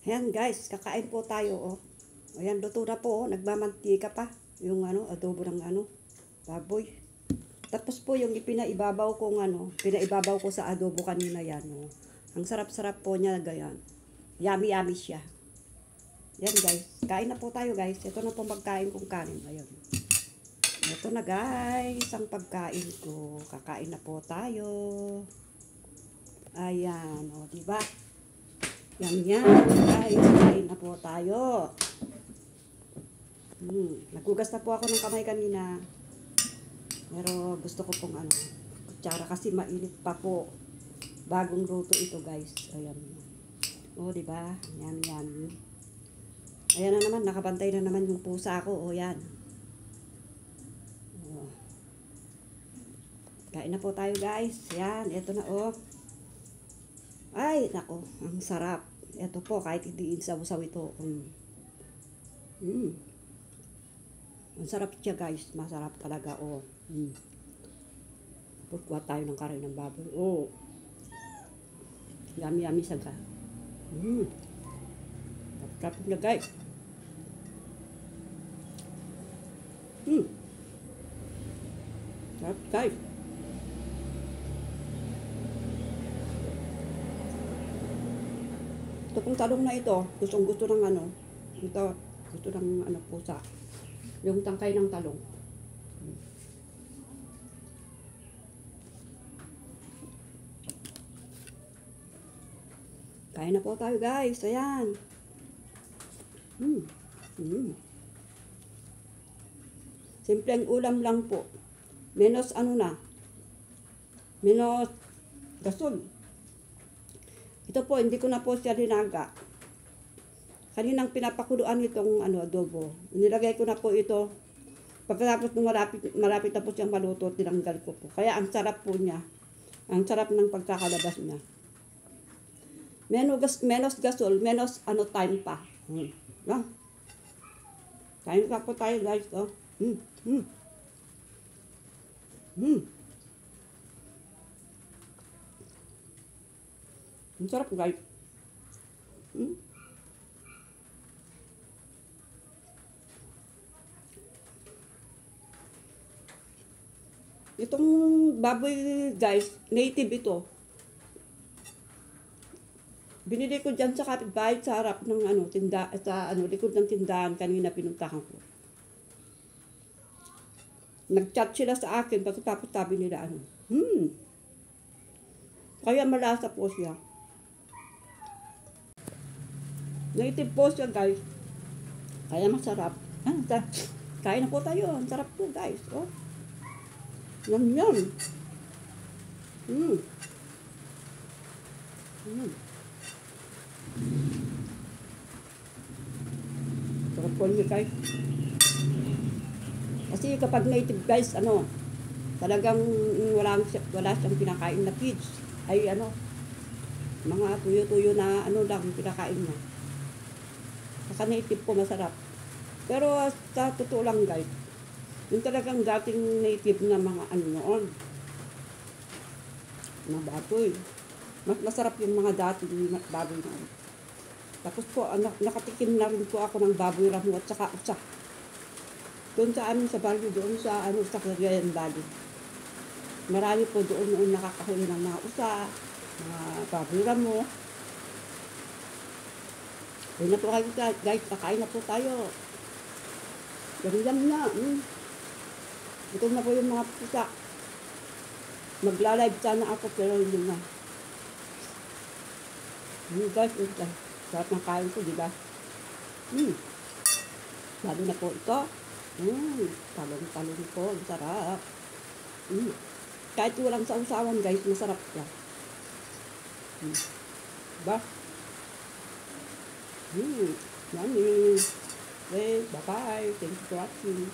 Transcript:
Ayan guys, kakain po tayo oh. Ayan, luto na po oh. Nagmamantika pa. Yung adobo ng baboy. Tapos po yung pinaibabaw ko sa adobo kanina yan oh. Ang sarap-sarap po niya ganyan. Yummy siya. Yan guys, kain na po tayo guys. Ito na po pagkain kong kanin. Ayun. Ito na guys, ang pagkain ko. Kakain na po tayo. Ayan, oh, diba? Yan guys, kain na po tayo. Nagugas na po ako ng kamay kanina. Pero gusto ko pong kutsara kasi mainit pa po. Bagong luto ito guys. Ayan. Oh, diba? Yan. Ayan na naman, nakabantay na naman yung pusa ko. Oh, yan. Oh. Kain na po tayo guys. Yan, ito na oh. Ay, nako, ang sarap. Ito po, kahit hindi insaw-saw ito. Ang sarap siya guys. Masarap talaga oh. Pagkuha tayo ng karin ng baboy. Oh. Yummy saga. Sarap niya guys. Sarap guys. Ito pong talong na ito, gusto ng ito, gusto ng pusa. Yung tangkay ng talong. Kain na po tayo guys, ayan. Simpleng ulam lang po. Menos menos gasol. Ito po, hindi ko na po siya linaga. Kaninang pinapakuluan itong adobo. Nilagay ko na po ito. Pagkatapos nung malapit na po siyang maluto, tinanggal ko po. Kaya ang sarap po niya. Ang sarap ng pagkakalabas niya. Menos gasol, menos time pa. Kain ka po tayo guys. Oh. Ang sarap guys. Itong baboy guys, native ito. Binili ko dyan sa kapitbahay sa harap ng likod ng tindahan kanina pinuntahan ko. Nag-chat sila sa akin pagkatapos sabi nila kaya malasa po siya. Native po siya guys. Kaya masarap. Kain na po tayo. Ang sarap po guys. Oh. Yum. Sarap po niya guys. Kasi kapag native guys, talagang wala siyang pinakain na kids. Ay mga tuyo-tuyo na lang pinakain niya. Saka native po masarap. Pero sa totoo lang guys, yung talagang dating native na mga noon, na baboy. Mas masarap yung mga dating baboy noon. Tapos po, nakatikim na rin po ako ng baboy ramo at saka usa. Doon sa amin sa barrio, doon sa sa Cagayan Valley. Marami po doon noon nakakahuli ng mga usa, mga baboy ramo. Ayun na po kayo guys, kakain na po tayo. Yum na. Ito na po yung mga pusa. Magla-live sana ako pero hindi na. Guys, sarap ng kain ko, diba? Lalo na po ito. Talong po, ang sarap. Kahit walang sausawan guys, masarap siya. Diba? Yummy. Okay, bye-bye. Thank you for watching.